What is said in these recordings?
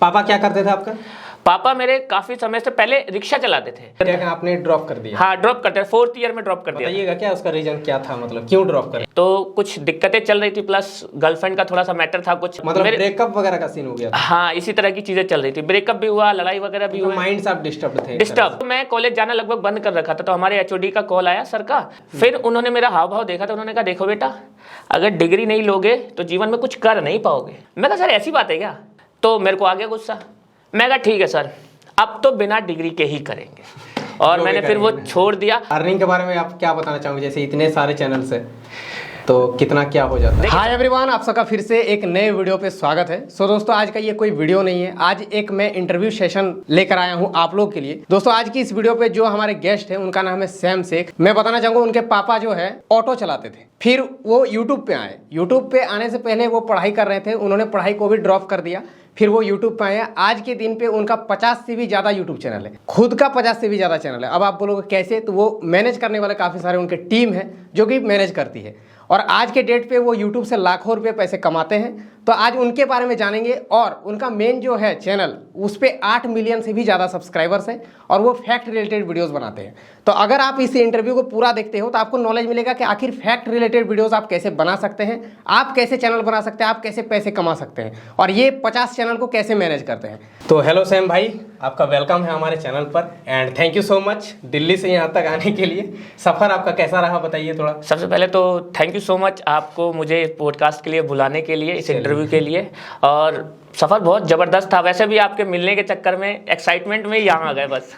पापा क्या करते थे आपका? पापा मेरे काफी समय से पहले रिक्शा चलाते थे। क्या आपने ड्रॉप कर दिया? हाँ, ड्रॉप करते, 4th ईयर में ड्रॉप कर दिया। बताइएगा क्या उसका रीजन क्या था, मतलब क्यों ड्रॉप कर? तो कुछ दिक्कतें चल रही थी, प्लस गर्लफ्रेंड का थोड़ा सा मैटर था कुछ, मतलब ब्रेकअप वगैरह का सीन हो गया था? हाँ, इसी तरह की चीजें चल रही थी। ब्रेकअप भी हुआ, लड़ाई वगैरह भी हुई। माइंड से आप डिस्टर्ब थे? डिस्टर्ब। मैं कॉलेज जाना लगभग बंद कर रखा था, तो हमारे एचओडी का कॉल आया सर का। फिर उन्होंने मेरा हाव भाव देखा, तो उन्होंने कहा देखो बेटा, अगर डिग्री नहीं लोगे तो जीवन में कुछ कर नहीं पाओगे। मैं कहा सर ऐसी बात है क्या? तो मेरे को आ गया गुस्सा। मैं कहा ठीक है सर, अब तो बिना डिग्री के ही करेंगे, और मैंने फिर वो छोड़ दिया। अर्निंग के बारे में आप क्या बताना चाहोगे, जैसे इतने सारे चैनल से तो कितना क्या हो जाता है? हाय एवरीवन, आप सबका फिर से एक नए वीडियो पे स्वागत है। सो दोस्तों, आज का ये कोई वीडियो नहीं है, आज एक मैं इंटरव्यू सेशन लेकर आया हूँ आप लोग के लिए। दोस्तों, आज की इस वीडियो पे जो हमारे गेस्ट हैं उनका नाम है सैम शेख। मैं बताना चाहूँगा, उनके पापा जो है ऑटो चलाते थे, फिर वो यूट्यूब पे आए। यूट्यूब पे आने से पहले वो पढ़ाई कर रहे थे, उन्होंने पढ़ाई को भी ड्रॉप कर दिया, फिर वो यूट्यूब पे आया। आज के दिन पे उनका 50 से भी ज़्यादा यूट्यूब चैनल है, खुद का 50 से भी ज़्यादा चैनल है। अब आप बोलोगे कैसे, तो वो मैनेज करने वाले काफ़ी सारे उनके टीम है जो कि मैनेज करती है, और आज के डेट पे वो यूट्यूब से लाखों रुपए पैसे कमाते हैं। तो आज उनके बारे में जानेंगे, और उनका मेन जो है चैनल उस पर 8 मिलियन से भी ज़्यादा सब्सक्राइबर्स हैं, और वो फैक्ट रिलेटेड वीडियोस बनाते हैं। तो अगर आप इस इंटरव्यू को पूरा देखते हो तो आपको नॉलेज मिलेगा कि आखिर फैक्ट रिलेटेड वीडियोस आप कैसे बना सकते हैं, आप कैसे चैनल बना सकते हैं, आप कैसे पैसे कमा सकते हैं, और ये 50 चैनल को कैसे मैनेज करते हैं। तो हेलो सैम भाई, आपका वेलकम है हमारे चैनल पर, and thank you so much Delhi से यहाँ तक आने के लिए। सफ़र आपका कैसा रहा, बताइए थोड़ा। सबसे पहले तो थैंक यू सो मच आपको मुझे पॉडकास्ट के लिए बुलाने के लिए, इस इंटरव्यू के लिए। और सफ़र बहुत ज़बरदस्त था। वैसे भी आपके मिलने के चक्कर में, एक्साइटमेंट में यहाँ आ गए बस।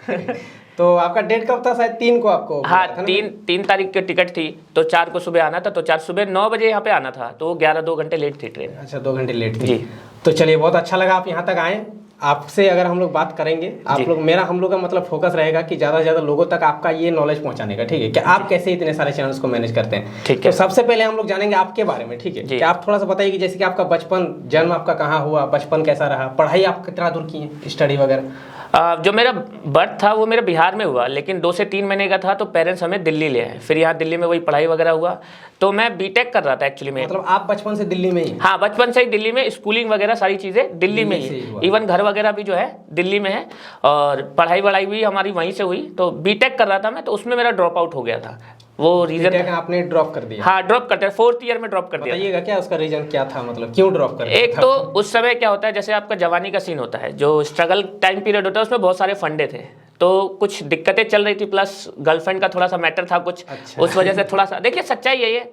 तो आपका डेट कब था? शायद 3 को आपको? हाँ, 3 तारीख की टिकट थी, तो 4 को सुबह आना था, तो 4 सुबह 9 बजे यहाँ पे आना था, तो 2 घंटे लेट थी ट्रेन। अच्छा, 2 घंटे लेट थी जी। तो चलिए, बहुत अच्छा लगा आप यहाँ तक आए। आपसे अगर हम लोग बात करेंगे, आप लोग हम लोग का मतलब फोकस रहेगा कि ज़्यादा से ज़्यादा लोगों तक आपका ये नॉलेज पहुँचाने का, ठीक है? कि आप कैसे इतने सारे चैनल्स को मैनेज करते हैं। ठीक है। तो सबसे पहले हम लोग जानेंगे आपके बारे में, ठीक है? कि आप थोड़ा सा बताइए कि जैसे कि आपका बचपन, जन्म आपका कहाँ हुआ, बचपन कैसा रहा, पढ़ाई आप कितना दूर की है, स्टडी वगैरह? जो मेरा बर्थ था वो मेरा बिहार में हुआ, लेकिन 2 से 3 महीने का था तो पेरेंट्स हमें दिल्ली ले आए। फिर यहाँ दिल्ली में वही पढ़ाई वगैरह हुआ, तो मैं बीटेक कर रहा था एक्चुअली में। मतलब आप बचपन से दिल्ली में ही? हाँ, बचपन से ही दिल्ली में, स्कूलिंग वगैरह सारी चीज़ें दिल्ली में ही, इवन घर वगैरह भी जो है दिल्ली में है, और पढ़ाई वढ़ाई भी हमारी वहीं से हुई। तो बीटेक कर रहा था मैं, तो उसमें मेरा ड्रॉप आउट हो गया था। वो रीजन आपने ड्रॉप कर दिया? हाँ, ड्रॉप करते, 4th ईयर में ड्रॉप कर दिया। बताइएगा क्या उसका रीजन क्या था, मतलब क्यों ड्रॉप कर दिया? एक तो उस समय क्या होता है, जैसे आपका जवानी का सीन होता है, जो स्ट्रगल टाइम पीरियड होता है, उसमें बहुत सारे फंडे थे, तो कुछ दिक्कतें चल रही थी, प्लस गर्लफ्रेंड का थोड़ा सा मैटर था कुछ। अच्छा। उस वजह से थोड़ा सा, देखिए सच्चाई है ये,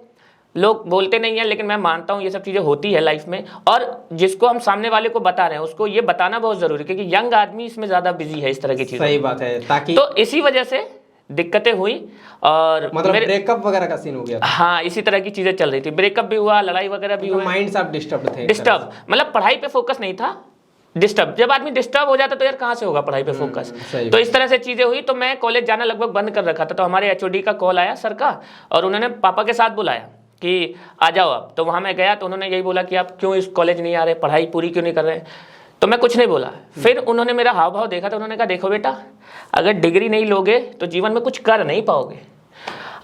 लोग बोलते नहीं है, लेकिन मैं मानता हूँ ये सब चीज़ें होती है लाइफ में, और जिसको हम सामने वाले को बता रहे हैं उसको ये बताना बहुत जरूरी है, क्योंकि यंग आदमी इसमें ज़्यादा बिजी है इस तरह की चीज़ें। सही बात है, ताकि तो इसी वजह से दिक्कतें हुई, और मतलब ब्रेकअप वगैरह का सीन हो गया? हाँ, इसी तरह की चीज़ें चल रही थी। ब्रेकअप भी हुआ, लड़ाई वगैरह भी हुई। माइंड से आप डिस्टर्ब थे? डिस्टर्ब मतलब पढ़ाई पे फोकस नहीं था, डिस्टर्ब। जब आदमी डिस्टर्ब हो जाता तो यार कहाँ से होगा पढ़ाई पे फोकस। तो इस तरह से चीज़ें हुई, तो मैं कॉलेज जाना लगभग बंद कर रखा था। तो हमारे एचओडी का कॉल आया सर का, और उन्होंने पापा के साथ बुलाया कि आ जाओ आप। तो वहाँ मैं गया, तो उन्होंने यही बोला कि आप क्यों इस कॉलेज नहीं आ रहे, पढ़ाई पूरी क्यों नहीं कर रहे? तो मैं कुछ नहीं बोला। फिर उन्होंने मेरा हाव भाव देखा, तो उन्होंने कहा देखो बेटा, अगर डिग्री नहीं लोगे तो जीवन में कुछ कर नहीं पाओगे।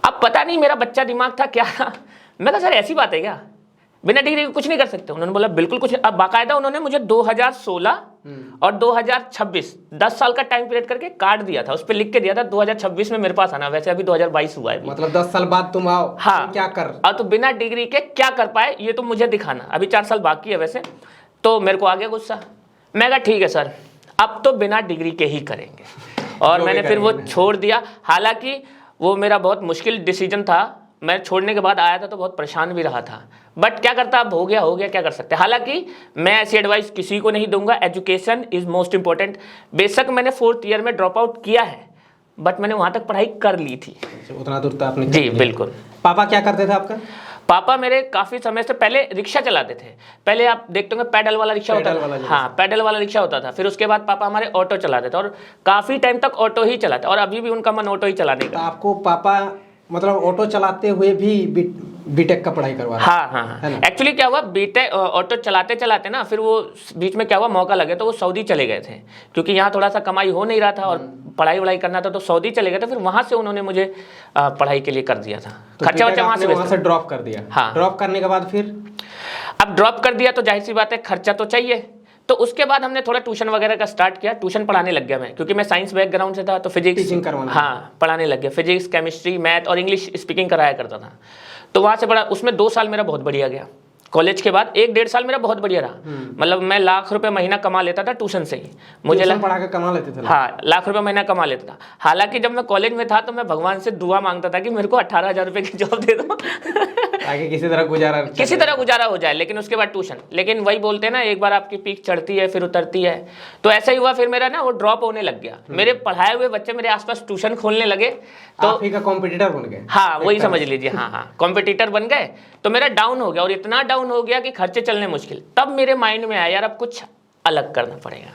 अब पता नहीं मेरा बच्चा दिमाग था क्या। मैं कहा सर ऐसी बात है क्या, बिना डिग्री के कुछ नहीं कर सकते? उन्होंने बोला बिल्कुल कुछ। अब बाकायदा उन्होंने मुझे 2016 और 2026 10 साल का टाइम पीरियड करके कार्ड दिया था, उस पर लिख के दिया था 2026 में मेरे पास आना। वैसे अभी 2022 हुआ है, मतलब 10 साल बाद तुम आओ। हाँ, तुम क्या कर, और तो बिना डिग्री के क्या कर पाए ये तो मुझे दिखाना। अभी 4 साल बाकी है वैसे। तो मेरे को आ गया गुस्सा। मैं कहा ठीक है सर, अब तो बिना डिग्री के ही करेंगे, और मैंने फिर वो छोड़ दिया। हालांकि वो मेरा बहुत मुश्किल डिसीजन था, मैं छोड़ने के बाद आया था तो बहुत परेशान भी रहा था, बट क्या करता, अब हो गया, क्या कर सकते हैं। हालांकि मैं ऐसी एडवाइस किसी को नहीं दूंगा, एजुकेशन इज मोस्ट इंपॉर्टेंट। बेशक मैंने 4th ईयर में ड्रॉप आउट किया है, बट मैंने वहां तक पढ़ाई कर ली थी। उतना दूर तो आपने? जी बिल्कुल। पापा क्या करते थे आपका? पापा मेरे काफी समय से पहले रिक्शा चलाते थे। पहले आप देखते होंगे पैडल वाला रिक्शा होता था। हाँ, पैडल वाला रिक्शा होता था। फिर उसके बाद पापा हमारे ऑटो चलाते थे, और काफी टाइम तक ऑटो ही चलाते, और अभी भी उनका मन ऑटो ही चलाने का। आपको पापा मतलब ऑटो चलाते हुए भी बीटेक का पढ़ाई करवा? हाँ। एक्चुअली क्या हुआ, बीटेक ऑटो चलाते चलाते ना, फिर वो बीच में क्या हुआ, मौका लगे तो वो सऊदी चले गए थे, क्योंकि यहाँ थोड़ा सा कमाई हो नहीं रहा था और पढ़ाई वढ़ाई करना था, तो सऊदी चले गए थे। फिर वहाँ से उन्होंने मुझे पढ़ाई के लिए कर दिया था। तो खर्चा वर्चा वहाँ से ड्रॉप कर दिया? हाँ। ड्रॉप करने के बाद फिर अब ड्रॉप कर दिया तो जाहिर सी बात है खर्चा तो चाहिए। तो उसके बाद हमने थोड़ा ट्यूशन वगैरह का स्टार्ट किया, ट्यूशन पढ़ाने लग गया मैं, क्योंकि मैं साइंस बैकग्राउंड से था, तो फिजिक्स टीचिंग करवाना, हाँ पढ़ाने लग गया, फिजिक्स, केमिस्ट्री, मैथ और इंग्लिश स्पीकिंग कराया करता था। तो वहाँ से पढ़ा, उसमें 2 साल मेरा बहुत बढ़िया गया। कॉलेज के बाद 1-1.5 साल मेरा बहुत बढ़िया रहा, मतलब मैं लाख रुपए महीना कमा लेता था ट्यूशन से ही। मुझे पढ़ा के कमा लेते थे? हाँ, लाख रुपए महीना कमा लेता था। हालांकि जब मैं कॉलेज में था तो मैं भगवान से दुआ मांगता था कि मेरे को 18,000 रुपए की जॉब दे दो ताकि किसी तरह गुजारा हो जाए। लेकिन उसके बाद ट्यूशन, लेकिन वही बोलते हैं ना, एक बार आपकी पीक चढ़ती है फिर उतरती है, तो ऐसा ही हुआ। फिर मेरा ना वो ड्रॉप होने लग गया, मेरे पढ़ाए हुए बच्चे मेरे आसपास ट्यूशन खोलने लगे, तो आप ही का कॉम्पिटिटर बन गए। हाँ वही समझ लीजिए, हाँ कॉम्पिटिटर बन गए। तो मेरा डाउन हो गया, और इतना डाउन हो गया कि खर्चे चलने मुश्किल। तब मेरे माइंड में आया यार अब कुछ अलग करना पड़ेगा।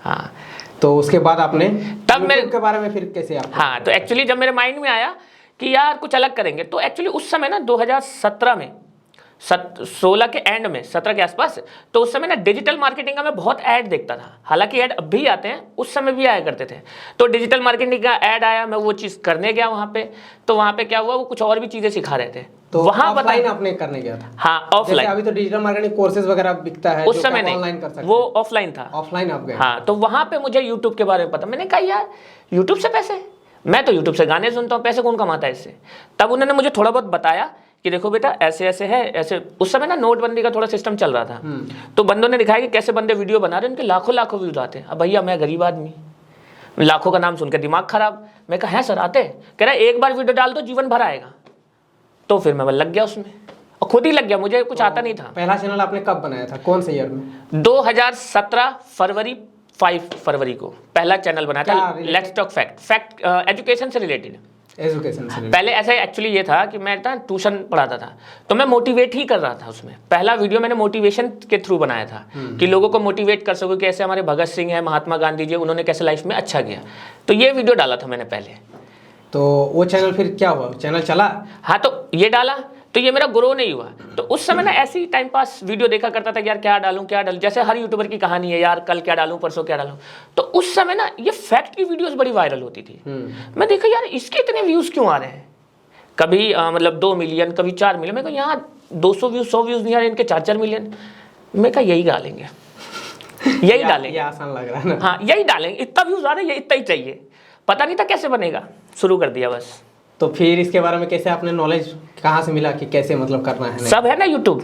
हाँ, तो उसके बाद आपने तब मेरे के बारे में फिर कैसे आप? हाँ, तो एक्चुअली जब मेरे माइंड में आया कि यार कुछ अलग करेंगे, तो एक्चुअली उस समय ना 2017 में 16 के एंड में 17 के आसपास, तो उस समय ना डिजिटल मार्केटिंग का मैं बहुत ऐड देखता था। हालांकि ऐड अब भी आते हैं, उस समय भी आया करते थे। तो डिजिटल मार्केटिंग का ऐड आया, मैं वो चीज़ करने गया वहाँ पे। तो वहाँ पे क्या हुआ, वो कुछ और भी चीज़ें सिखा रहे थे। तो वहाँ ऑफलाइन आपने करने गया था? हाँ ऑफलाइन। अभी तो डिजिटल मार्केटिंग कोर्सेज वगैरह बिकता है, उस समय नहीं, ऑनलाइन कर सकते, वो ऑफलाइन था। ऑफलाइन आप गए? हाँ, तो वहाँ पे मुझे यूट्यूब के बारे में पता। मैंने कहा यार यूट्यूब से पैसे, मैं तो यूट्यूब से गाने सुनता हूँ, पैसे कौन कमाता है इससे। तब उन्होंने मुझे थोड़ा बहुत बताया कि देखो बेटा ऐसे ऐसे है, ऐसे। उस समय ना नोटबंदी का थोड़ा सिस्टम चल रहा था, तो बंदों ने दिखाया कि कैसे बंदे वीडियो बना रहे हैं, उनके लाखों लाखों व्यूज आते हैं। अब भैया मैं गरीब आदमी, लाखों का नाम सुन के दिमाग खराब। मैं कहा है सर आते? कह रहा एक बार वीडियो डाल दो जीवन भर आएगा। तो फिर मैं लग गया उसमें, और खुद ही लग गया, मुझे कुछ आता नहीं था। पहला चैनल आपने कब बनाया था, कौन से ईयर में? 2017 फरवरी 5 फरवरी को पहला चैनल बनाया था, लेट्स टॉक फैक्ट एजुकेशन से रिलेटेड। एजुकेशन से पहले ऐसा एक्चुअली ये था कि मैं ना ट्यूशन पढ़ाता था, तो मैं मोटिवेट ही कर रहा था उसमें। पहला वीडियो मैंने मोटिवेशन के थ्रू बनाया था कि लोगों को मोटिवेट कर सको, कैसे हमारे भगत सिंह है, महात्मा गांधी जी, उन्होंने कैसे लाइफ में अच्छा किया। तो ये वीडियो डाला था मैंने पहले। तो वो चैनल फिर क्या हुआ, चैनल चला? हाँ, तो ये डाला, तो ये मेरा ग्रो नहीं हुआ। तो उस समय ना ऐसे ही टाइम पास वीडियो देखा करता था, यार क्या डालूं, जैसे हर यूट्यूबर की कहानी है, यार कल क्या डालूं, परसों क्या डालूं। तो उस समय ना ये फैक्ट की वीडियोस बड़ी वायरल होती थी। मैं देखा यार इसके इतने व्यूज क्यों आ रहे हैं, कभी मतलब 2 मिलियन, कभी 4 मिलियन। मैं कहा यहाँ 200 व्यूज 100 व्यूज नहीं आ रहे, इनके 4-4 मिलियन। मैं कहा यही डालेंगे यही डालेंगे, आसान लग रहा है ना। हाँ यही डालेंगे, इतना व्यूज आ रहे हैं, इतना ही चाहिए। पता नहीं था कैसे बनेगा, शुरू कर दिया बस। तो फिर इसके बारे में कैसे आपने नॉलेज कहाँ से मिला कि कैसे मतलब करना है? सब है ना यूट्यूब,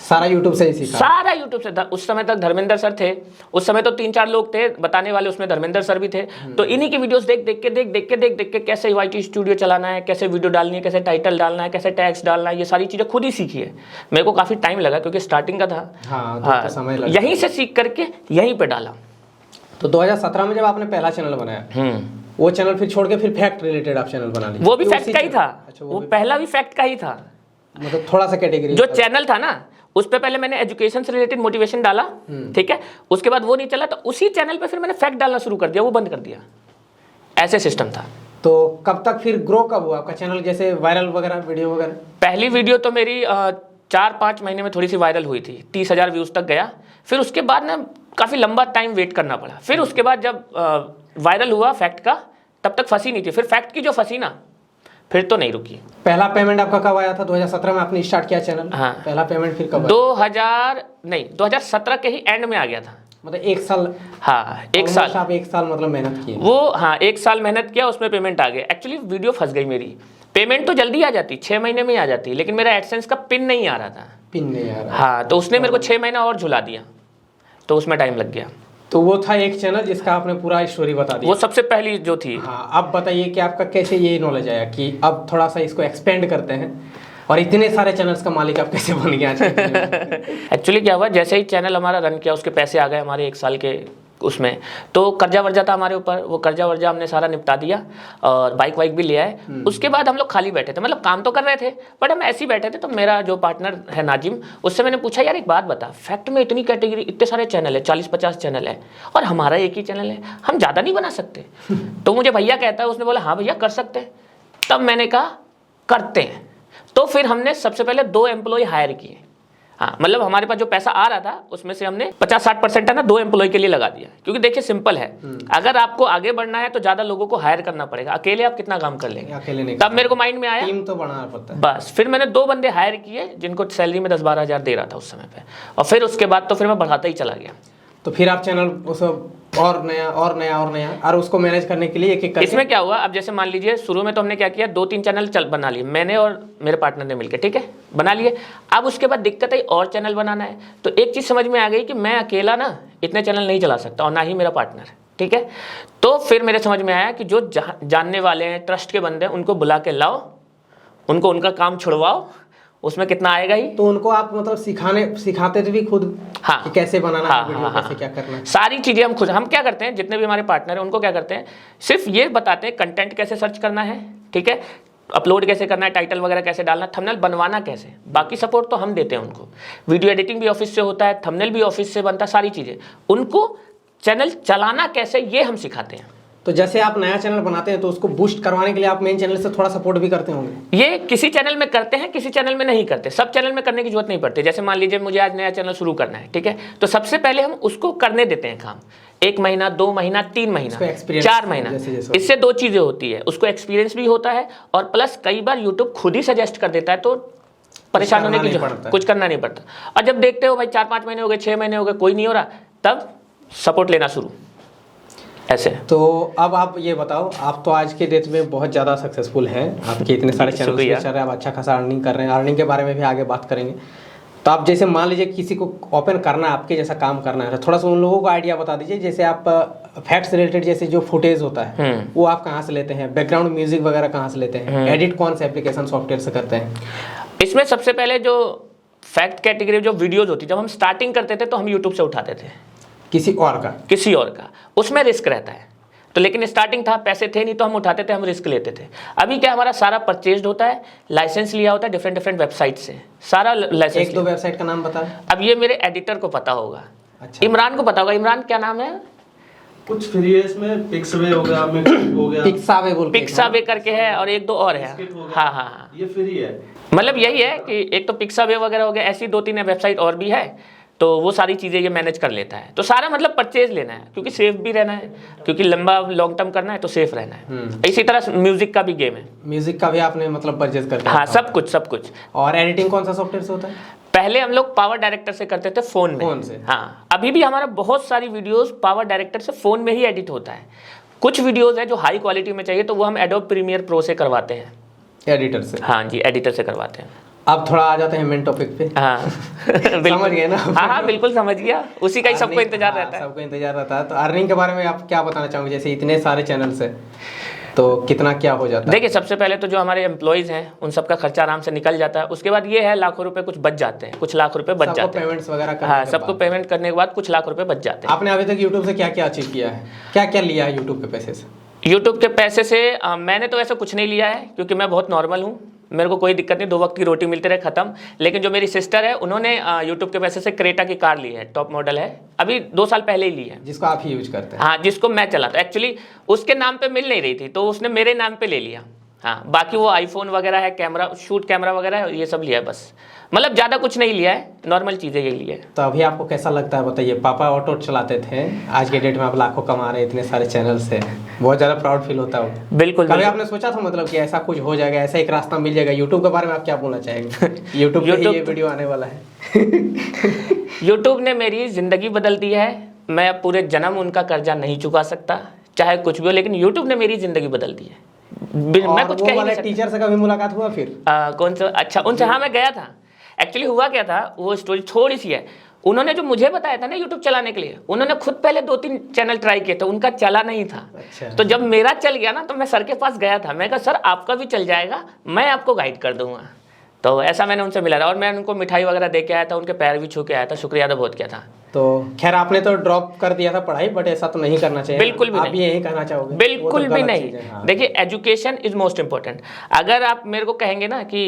सारा यूट्यूब से ही सीखा? सारा यूट्यूब से था। उस समय तक धर्मेंद्र सर थे, उस समय तो 3-4 लोग थे बताने वाले, उसमें धर्मेंद्र सर भी थे। तो इन्हीं की वीडियोस देख के कैसे YT स्टूडियो चलाना है, कैसे वीडियो डालनी है, कैसे टाइटल डालना है, कैसे टैग्स डालना है, ये सारी चीज़ें खुद ही सीखी है। मेरे को काफ़ी टाइम लगा क्योंकि स्टार्टिंग का था। हाँ, तो समय लगा। यहीं से सीख करके यहीं पर डाला। तो 2017 में जब आपने पहला चैनल बनाया, वो चैनल फिर छोड़ के फिर फैक्ट रिलेटेड आप चैनल बना लिए? वो भी फैक्ट का ही था। अच्छा, वो पहला भी फैक्ट का ही था। मतलब थोड़ा सा कैटेगरी जो चैनल था ना, उस पे पहले मैंने एजुकेशन से रिलेटेड मोटिवेशन डाला, ठीक है। उसके बाद वो नहीं चला, तो उसी चैनल पे फिर मैंने फैक्ट डालना शुरू कर दिया, वो बंद कर दिया। ऐसे सिस्टम था। तो कब तक फिर ग्रो कब हुआ आपका चैनल, जैसे वायरल वगैरह वीडियो वगैरह? पहली वीडियो तो मेरी 4-5 महीने में थोड़ी सी वायरल हुई थी, 30,000 व्यूज तक गया। फिर उसके बाद ना काफ़ी लंबा टाइम वेट करना पड़ा। फिर उसके बाद जब वायरल हुआ फैक्ट का, तब तक फंसी नहीं थी। फिर फैक्ट की जो फंसी ना, फिर तो नहीं रुकी। पहला पेमेंट आपका कब आया था? 2017 में आपने स्टार्ट किया चैनल? हाँ। पहला पेमेंट फिर कब? 2017 के ही एंड में आ गया था। मतलब 1 साल? हाँ 1 साल। आप 1 साल मतलब मेहनत किए? वो हाँ 1 साल मेहनत किया, उसमें पेमेंट आ गया। एक्चुअली वीडियो फंस गई मेरी, पेमेंट तो जल्दी आ जाती, 6 महीने में आ जाती, लेकिन मेरा एडसेंस का पिन नहीं आ रहा था। पिन नहीं आ रहा? हाँ, तो उसने मेरे को 6 महीना और झुला दिया, तो उसमें टाइम लग गया। तो वो था एक चैनल जिसका आपने पूरा स्टोरी बता दी, वो सबसे पहली जो थी। हाँ, अब बताइए कि आपका कैसे ये नॉलेज आया कि अब थोड़ा सा इसको एक्सपेंड करते हैं, और इतने सारे चैनल्स का मालिक आप कैसे बन गया? एक्चुअली क्या हुआ, जैसे ही चैनल हमारा रन किया, उसके पैसे आ गए हमारे 1 साल के उसमें। तो कर्जा वर्जा था हमारे ऊपर, वो कर्जा वर्जा हमने सारा निपटा दिया, और बाइक वाइक भी ले आए। उसके बाद हम लोग खाली बैठे थे, मतलब काम तो कर रहे थे बट हम ऐसे ही बैठे थे। तो मेरा जो पार्टनर है नाजिम, उससे मैंने पूछा यार एक बात बता, फैक्ट में इतनी कैटेगरी, इतने सारे चैनल है, 40-50 चैनल है, और हमारा एक ही चैनल है, हम ज़्यादा नहीं बना सकते? तो मुझे भैया कहता है, उसने बोला हाँ भैया कर सकते हैं। तब मैंने कहा करते हैं। तो फिर हमने सबसे पहले 2 एम्प्लॉय हायर किए। हाँ, मतलब हमारे पास जो पैसा आ रहा था उसमें से हमने 50-60% है ना 2 एम्प्लॉय के लिए लगा दिया। क्योंकि देखिए सिंपल है, अगर आपको आगे बढ़ना है तो ज़्यादा लोगों को हायर करना पड़ेगा, अकेले आप कितना काम कर लेंगे? अकेले नहीं। तब मेरे को माइंड में आया टीम तो बढ़ाना पड़ता है। बस फिर मैंने 2 बंदे हायर किए, जिनको सैलरी में 10-12 हज़ार दे रहा था उस समय पे, और फिर उसके बाद तो फिर मैं बढ़ाता ही चला गया। तो फिर आप चैनल उस और नया और उसको मैनेज करने के लिए एक इसमें क्या हुआ, अब जैसे मान लीजिए शुरू में तो हमने क्या किया, 2-3 चैनल बना लिए मैंने और मेरे पार्टनर ने मिलकर, ठीक है, बना लिए। अब उसके बाद दिक्कत आई और चैनल बनाना है, तो एक चीज़ समझ में आ गई कि मैं अकेला ना इतने चैनल नहीं चला सकता और ना ही मेरा पार्टनर, ठीक है। तो फिर मेरे समझ में आया कि जो जानने वाले हैं, ट्रस्ट के बंदे हैं, उनको बुला के लाओ, उनको उनका काम छुड़वाओ, उसमें कितना आएगा ही। तो उनको आप मतलब सिखाते थे भी खुद, हाँ, कि कैसे बनाना है वीडियो, हाँ, कैसे क्या करना है, सारी चीज़ें हम खुद। हम क्या करते हैं, जितने भी हमारे पार्टनर हैं उनको क्या करते हैं, सिर्फ ये बताते हैं कंटेंट कैसे सर्च करना है, ठीक है, अपलोड कैसे करना है, टाइटल वगैरह कैसे डालना, थंबनेल बनवाना कैसे, बाकी सपोर्ट तो हम देते हैं उनको। वीडियो एडिटिंग भी ऑफिस से होता है, थंबनेल भी ऑफिस से बनता है, सारी चीज़ें। उनको चैनल चलाना कैसे ये हम सिखाते हैं। तो जैसे आप नया चैनल बनाते हैं तो उसको बूस्ट करवाने के लिए आप मेन चैनल से थोड़ा सपोर्ट भी करते होंगे। ये किसी चैनल में करते हैं, किसी चैनल में नहीं करते। सब चैनल में करने की जरूरत नहीं पड़ती। जैसे मान लीजिए मुझे आज नया चैनल शुरू करना है, ठीक है, तो सबसे पहले हम उसको करने देते हैं काम, 1 महीना, 2 महीना, 3 महीना, 4 महीना। इससे 2 चीज़ें होती है, उसको एक्सपीरियंस भी होता है और प्लस कई बार यूट्यूब खुद ही सजेस्ट कर देता है, तो परेशान होने की कुछ करना नहीं पड़ता। और जब देखते हो भाई 4-5 महीने हो गए, 6 महीने हो गए, कोई नहीं हो रहा, तब सपोर्ट लेना शुरू ऐसे। तो अब आप ये बताओ, आप तो आज के डेट में बहुत ज़्यादा सक्सेसफुल हैं, आपके इतने सारे चैनल चल रहे हैं, आप अच्छा खासा अर्निंग कर रहे हैं, अर्निंग के बारे में भी आगे बात करेंगे। तो आप जैसे मान लीजिए किसी को ओपन करना है, आपके जैसा काम करना है, तो थोड़ा सा उन लोगों को आइडिया बता दीजिए। जैसे आप फैक्ट्स रिलेटेड जैसे जो फुटेज होता है वो आप कहाँ से लेते हैं, बैकग्राउंड म्यूजिक वगैरह कहाँ से लेते हैं, एडिट कौन से एप्लीकेशन सॉफ्टवेयर से करते हैं? इसमें सबसे पहले जो फैक्ट कैटेगरी जो वीडियोज होती है, जब हम स्टार्टिंग करते थे तो हम यूट्यूब से उठाते थे, किसी और का, उसमें रिस्क रहता है। तो लेकिन स्टार्टिंग था, पैसे थे नहीं, तो हम उठाते थे, हम रिस्क लेते थे। अभी क्या, हमारा सारा परचेज्ड होता है, लाइसेंस लिया होता है डिफरेंट वेबसाइट से, सारा लाइसेंस। 1-2 वेबसाइट का नाम बता। अब ये मेरे एडिटर को पता होगा, अच्छा, इमरान को पता होगा। इमरान क्या नाम है? कुछ फ्री है इसमें, पिक्सवे हो गया, हो गया, पिक्सावे करके है, और 1-2 और है। हाँ, ये फ्री है। मतलब यही है कि एक तो पिक्सावे वगैरह हो गया, ऐसी 2-3 वेबसाइट और भी है, तो वो सारी चीज़ें ये मैनेज कर लेता है। तो सारा मतलब परचेज लेना है, क्योंकि सेफ भी रहना है, क्योंकि लंबा लॉन्ग टर्म करना है तो सेफ रहना है। इसी तरह म्यूजिक का भी गेम है। म्यूजिक का भी आपने मतलब परचेज करते हैं? हाँ, सब कुछ। और एडिटिंग कौन सा सॉफ्टवेयर से होता है? पहले हम लोग पावर डायरेक्टर से करते थे, फोन से। हाँ, अभी भी हमारा बहुत सारी वीडियोस पावर डायरेक्टर से फोन में ही एडिट होता है। कुछ वीडियोस है जो हाई क्वालिटी में चाहिए, तो वो हम एडोब प्रीमियर प्रो से करवाते हैं, एडिटर से। हाँ जी, एडिटर से करवाते हैं। अब थोड़ा आ जाते हैं मेन टॉपिक पे। हाँ समझ गए ना? हाँ, बिल्कुल समझ गया। उसी का ही सबको इंतजार रहता है। सबको इंतजार रहता है। तो अर्निंग के बारे में आप क्या बताना चाहोगे? जैसे इतने सारे चैनल्स है तो कितना क्या हो जाता है? देखिए, सबसे पहले तो जो हमारे एम्प्लॉइज हैं उन सबका खर्चा आराम से निकल जाता है। उसके बाद ये है, लाखों रुपए कुछ बच जाते हैं, कुछ लाख रुपए बच जाते हैं पेमेंट्स वगैरह। हाँ, सबको पेमेंट करने के बाद कुछ लाख रुपए बच जाते हैं। आपने अभी तक यूट्यूब से क्या क्या अचीव किया है, क्या क्या लिया है यूट्यूब के पैसे से? यूट्यूब के पैसे से मैंने तो ऐसा कुछ नहीं लिया है, क्योंकि मैं बहुत नॉर्मल हूँ, मेरे को कोई दिक्कत नहीं, 2 वक्त की रोटी मिलती रहे, खत्म। लेकिन जो मेरी सिस्टर है, उन्होंने यूट्यूब के पैसे से क्रेटा की कार ली है, टॉप मॉडल है, अभी 2 साल पहले ही ली है। जिसको आप ही यूज करते हैं? हाँ, जिसको मैं चलाता। एक्चुअली उसके नाम पे मिल नहीं रही थी, तो उसने मेरे नाम पे ले लिया। हाँ, बाकी वो आईफोन वगैरह है, कैमरा, शूट कैमरा वगैरह है, ये सब लिया है बस। मतलब ज़्यादा कुछ नहीं लिया है, नॉर्मल चीज़ें यही लिया है। तो अभी आपको कैसा लगता है बताइए? पापा ऑटो चलाते थे, आज के डेट में आप लाखों कमा रहे हैं, इतने सारे चैनल से, बहुत ज़्यादा प्राउड फील होता है। बिल्कुल। कभी आपने सोचा था मतलब कि ऐसा कुछ हो जाएगा, ऐसा एक रास्ता मिल जाएगा? यूट्यूब के बारे में आप क्या बोलना चाहेंगे? यूट्यूब पे ये वीडियो आने वाला है। यूट्यूब ने मेरी ज़िंदगी बदल दी है। मैं अब पूरे जन्म उनका कर्जा नहीं चुका सकता, चाहे कुछ भी हो, लेकिन यूट्यूब ने मेरी ज़िंदगी बदल दी है। मैं कुछ कह नहीं सकता। टीचर से कभी मुलाकात हुआ फिर? कौन सा? अच्छा, उनसे हाँ, मैं गया था। एक्चुअली हुआ क्या था, वो स्टोरी थोड़ी सी है। उन्होंने जो मुझे बताया था ना यूट्यूब चलाने के लिए, उन्होंने खुद पहले 2-3 चैनल ट्राई किए थे, उनका चला नहीं था। अच्छा। तो जब मेरा चल गया ना, तो मैं सर के पास गया था, मैं कहा सर आपका भी चल जाएगा, मैं आपको गाइड कर दूंगा। तो ऐसा मैंने उनसे मिला था, और मैं उनको मिठाई वगैरह दे के आया था, उनके पैर भी छू के आया था, शुक्रिया अदा बहुत किया था। तो खैर, आपने तो ड्रॉप कर दिया था पढ़ाई, बट ऐसा तो नहीं करना चाहिए। बिल्कुल भी आप नहीं। यही कहना चाहोगे? बिल्कुल भी नहीं। हाँ। देखिए, एजुकेशन इज मोस्ट इंपॉर्टेंट। अगर आप मेरे को कहेंगे ना कि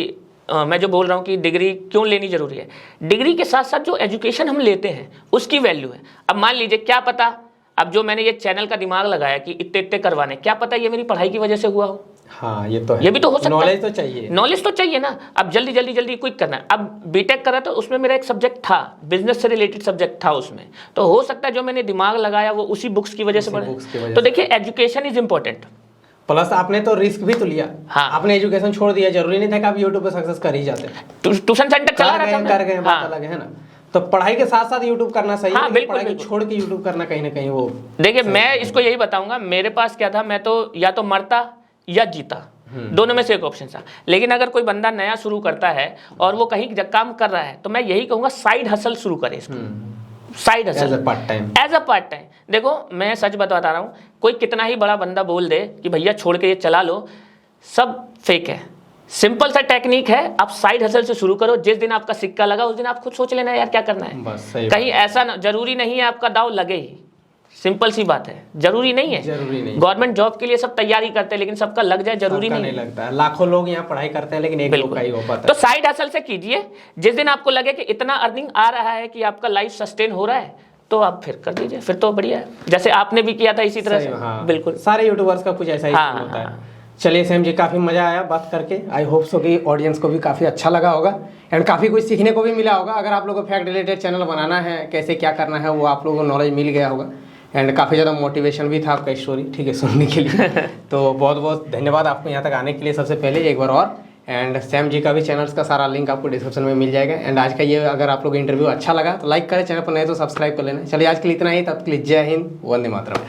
मैं जो बोल रहा हूँ कि डिग्री क्यों लेनी जरूरी है, डिग्री के साथ साथ जो एजुकेशन हम लेते हैं उसकी वैल्यू है। अब मान लीजिए, क्या पता अब जो मैंने ये चैनल का दिमाग लगाया कि इतने करवाने, क्या पता ये मेरी पढ़ाई की वजह से हुआ हो। हाँ, ये तो है। ये भी तो हो सकता है। नॉलेज तो चाहिए, नॉलेज तो चाहिए ना। अब जल्दी क्विक करना है। अब बीटेक करा तो उसमें मेरा एक सब्जेक्ट था, बिजनेस से रिलेटेड सब्जेक्ट था उसमें, तो हो सकता है जो मैंने दिमाग लगाया वो उसी बुक्स की वजह से बढ़ा। तो देखिए, एजुकेशन इज इंपॉर्टेंट। प्लस आपने तो रिस्क भी तो लिया। हाँ, आपने एजुकेशन छोड़ दिया, जरूरी नहीं था कि आप यूट्यूब पे सक्सेस कर ही जाते। ट्यूशन सेंटर चला रहा था, कर गए, बात अलग है ना। तो पढ़ाई के साथ साथ यूट्यूब करना सही हाँ, है, बिल्कुल, पढ़ाई को बिल्कुल। छोड़ के यूट्यूब करना कहीं ना कहीं वो देखिए मैं इसको यही बताऊंगा, मेरे पास क्या था, मैं तो या तो मरता या जीता, दोनों में से एक ऑप्शन था। लेकिन अगर कोई बंदा नया शुरू करता है और वो कहीं काम कर रहा है तो मैं यही कहूंगा साइड हसल शुरू करे इसको, side as hustle a part time. As a part time. देखो मैं सच बता रहा हूँ, कोई कितना ही बड़ा बंदा बोल दे कि भैया छोड़ के ये चला लो, सब फेक है। सिंपल सा टेक्निक है, आप साइड हसल से शुरू करो। जिस दिन आपका सिक्का लगा उस दिन आप खुद सोच लेना यार क्या करना है। बस सही कहीं ऐसा जरूरी नहीं है आपका दाव लगे ही, सिंपल सी बात है, जरूरी नहीं है। जरूरी नहीं। गवर्नमेंट जॉब के लिए सब तैयारी करते हैं लेकिन सबका लग जाए जरूरी सबका नहीं नहीं लगता है। लाखों लोग यहाँ पढ़ाई करते हैं लेकिन एक लोग का ही हो पाता तो है। साइड हसल से कीजिए। जिस दिन आपको लगे कि इतना अर्निंग आ रहा है कि आपका लाइफ सस्टेन हो रहा है तो आप फिर कर दीजिए, फिर तो बढ़िया है। जैसे आपने भी किया था इसी तरह से। हाँ, बिल्कुल सारे यूट्यूबर्स का कुछ ऐसा ही हाँ, सीन होता है। हाँ। चलिए सैम जी, काफ़ी मज़ा आया बात करके। आई होप सो कि ऑडियंस को भी काफ़ी अच्छा लगा होगा एंड काफ़ी कुछ सीखने को भी मिला होगा। अगर आप लोगों को फैक्ट रिलेटेड चैनल बनाना है, कैसे क्या करना है, वो आप लोगों को नॉलेज मिल गया होगा एंड काफ़ी ज़्यादा मोटिवेशन भी था आपका स्टोरी, ठीक है, सुनने के लिए। तो बहुत बहुत धन्यवाद आपको यहाँ तक आने के लिए सबसे पहले एक बार और। एंड सैम जी का भी चैनल्स का सारा लिंक आपको डिस्क्रिप्शन में मिल जाएगा। एंड आज का ये अगर आप लोग इंटरव्यू अच्छा लगा तो लाइक करें, चैनल पर नए तो सब्सक्राइब कर लेना। चलिए आज के लिए इतना ही, तब के लिए जय हिंद, वंदे मातरम।